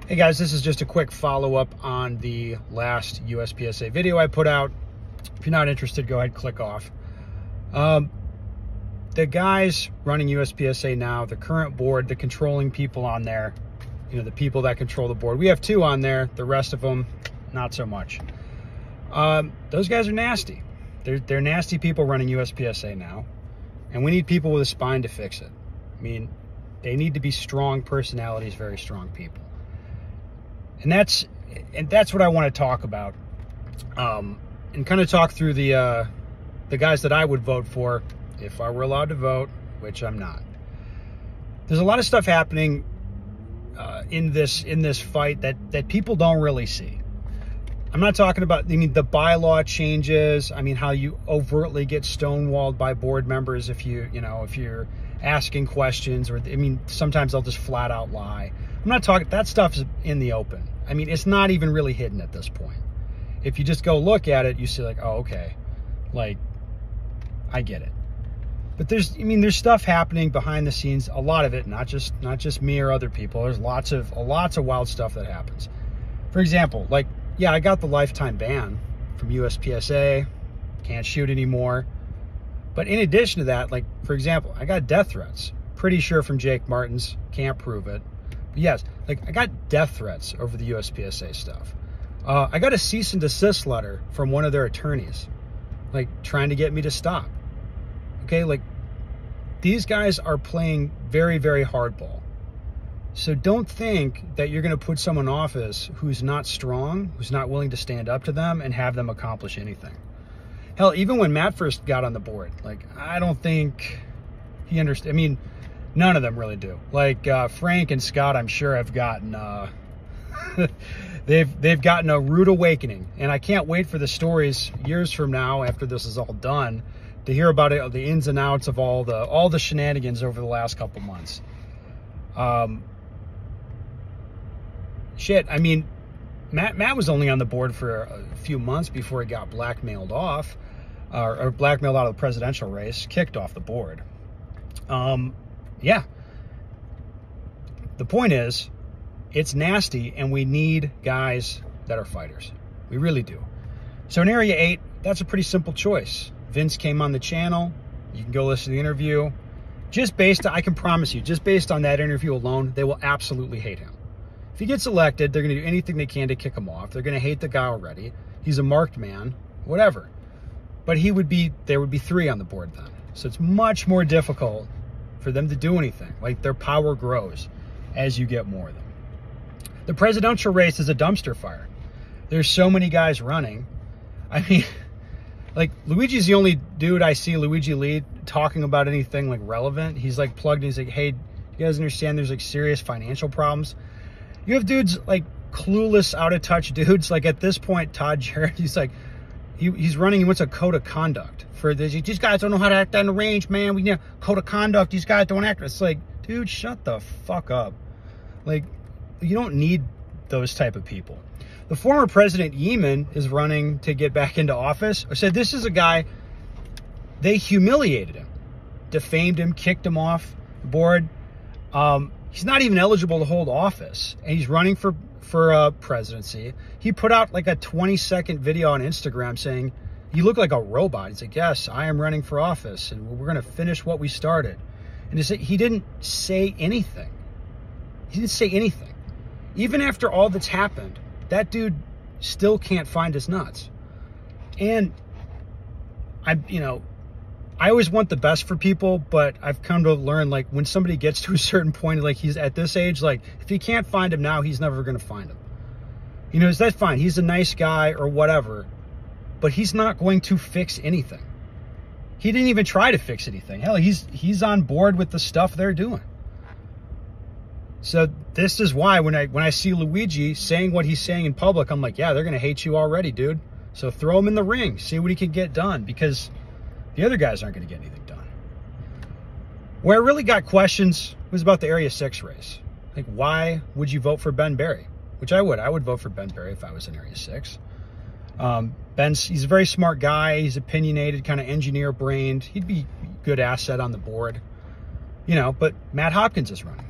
Hey guys, this is just a quick follow-up on the last USPSA video I put out. If you're not interested, go ahead and click off. The guys running USPSA now, the current board, the controlling people on there, the people that control the board. We have 2 on there. The rest of them, not so much. Those guys are nasty. They're nasty people running USPSA now, and we need people with a spine to fix it. I mean, they need to be strong personalities, very strong people. And that's what I want to talk about, and kind of talk through the guys that I would vote for if I were allowed to vote, which I'm not. There's a lot of stuff happening in this fight that people don't really see. I'm not talking about the bylaw changes. I mean, how you overtly get stonewalled by board members if you're asking questions, or sometimes they'll just flat out lie. I'm not talking, that stuff's in the open. I mean, it's not even really hidden at this point. If you just go look at it, you see like, oh, okay, like, I get it. But there's stuff happening behind the scenes, a lot of it, not just me or other people. There's lots of wild stuff that happens. For example, like, yeah, I got the lifetime ban from USPSA, can't shoot anymore. But in addition to that, like, for example, I got death threats, pretty sure from Jake Martins, can't prove it. But yes, like, I got death threats over the USPSA stuff. I got a cease and desist letter from one of their attorneys, like, trying to get me to stop. Okay, like, these guys are playing very, very hardball. So don't think that you're going to put someone in office who's not strong, who's not willing to stand up to them and have them accomplish anything. Hell, even when Matt first got on the board, like, I don't think he understood. I mean, none of them really do. Like, Frank and Scott, I'm sure, have gotten they've gotten a rude awakening, and I can't wait for the stories years from now, after this is all done, to hear about it, the ins and outs of all the shenanigans over the last couple months. Shit, I mean, Matt was only on the board for a few months before he got blackmailed off, or blackmailed out of the presidential race, kicked off the board. Yeah. The point is, it's nasty, and we need guys that are fighters. We really do. So in Area 8, that's a pretty simple choice. Vince came on the channel. You can go listen to the interview. I can promise you, just based on that interview alone, they will absolutely hate him. If he gets elected, they're going to do anything they can to kick him off. They're going to hate the guy already. He's a marked man, whatever. But there would be 3 on the board then. So it's much more difficult for them to do anything. Like, their power grows as you get more of them. The presidential race is a dumpster fire. There's so many guys running. I mean, like, Luigi's the only dude I see, Luigi Lee, talking about anything like relevant. He's like plugged in. He's like, hey, you guys understand there's like serious financial problems? You have dudes like clueless, out of touch dudes. Like, at this point, Todd Jarrett, he's like, he's running. He wants a code of conduct for this. These guys don't know how to act on the range, man. We need a code of conduct. These guys don't act. It's like, dude, shut the fuck up. Like, you don't need those type of people. The former president Yemen is running to get back into office. I said, this is a guy, they humiliated him, defamed him, kicked him off the board. He's not even eligible to hold office, and he's running for presidency. He put out like a 20-second video on Instagram saying, you look like a robot. He's like, yes, I am running for office, and we're going to finish what we started. And he didn't say anything. He didn't say anything. Even after all that's happened, that dude still can't find his nuts. And I always want the best for people, but I've come to learn, like, when somebody gets to a certain point, like, he's at this age, like, if he can't find him now, he's never going to find him. That's fine. He's a nice guy or whatever, but he's not going to fix anything. He didn't even try to fix anything. Hell, he's on board with the stuff they're doing. So this is why when I see Luigi saying what he's saying in public, I'm like, yeah, they're going to hate you already, dude. So throw him in the ring, see what he can get done, because the other guys aren't going to get anything done. Where I really got questions was about the Area 6 race. Like, why would you vote for Ben Berry? Which I would. I would vote for Ben Berry if I was in Area 6. He's a very smart guy. He's opinionated, kind of engineer-brained. He'd be a good asset on the board. But Matt Hopkins is running.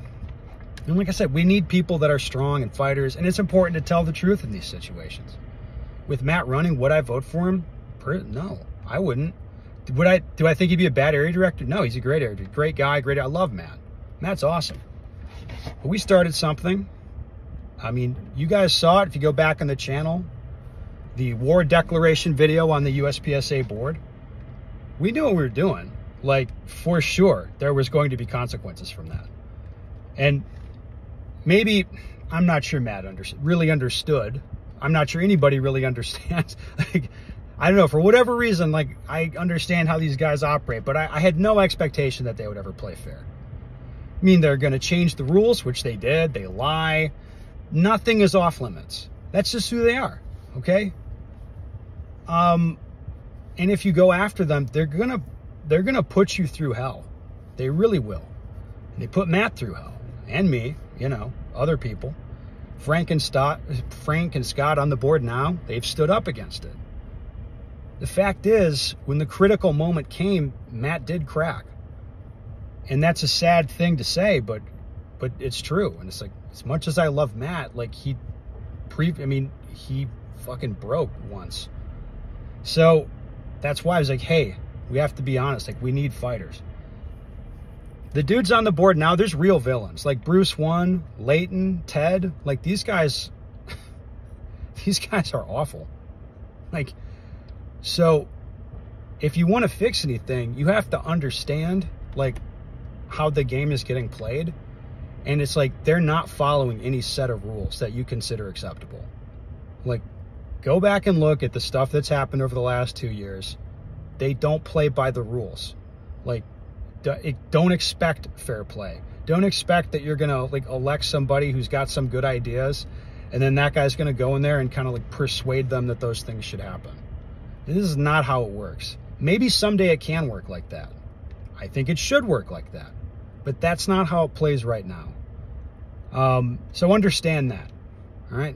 And like I said, we need people that are strong and fighters, and it's important to tell the truth in these situations. With Matt running, would I vote for him? No, I wouldn't. Do I think he'd be a bad area director? No, he's a great area director. Great guy, I love Matt. Matt's awesome. But we started something. I mean, you guys saw it if you go back on the channel. The war declaration video on the USPSA board. We knew what we were doing. Like, for sure, there was going to be consequences from that. And maybe, I'm not sure Matt really understood. I'm not sure anybody really understands. Like, I don't know, for whatever reason, like, I understand how these guys operate, but I had no expectation that they would ever play fair. I mean, they're going to change the rules, which they did. They lie. Nothing is off limits. That's just who they are, okay? And if you go after them, they're gonna put you through hell. They really will. And they put Matt through hell, and me, you know, other people. Frank and Scott on the board now, they've stood up against it. The fact is, when the critical moment came, Matt did crack. And that's a sad thing to say, but it's true. And it's like, as much as I love Matt, like he fucking broke once. So that's why I was like, hey, we have to be honest. Like, we need fighters. The dudes on the board now, there's real villains. Like Bruce One, Leighton, Ted. Like, these guys, these guys are awful. Like, so if you want to fix anything, you have to understand, like, how the game is getting played. And it's like, they're not following any set of rules that you consider acceptable. Like, go back and look at the stuff that's happened over the last 2 years. They don't play by the rules. Like, don't expect fair play. Don't expect that you're going to, like, elect somebody who's got some good ideas, and then that guy's going to go in there and kind of, like, persuade them that those things should happen. This is not how it works. Maybe someday it can work like that. I think it should work like that. But that's not how it plays right now. So understand that. All right?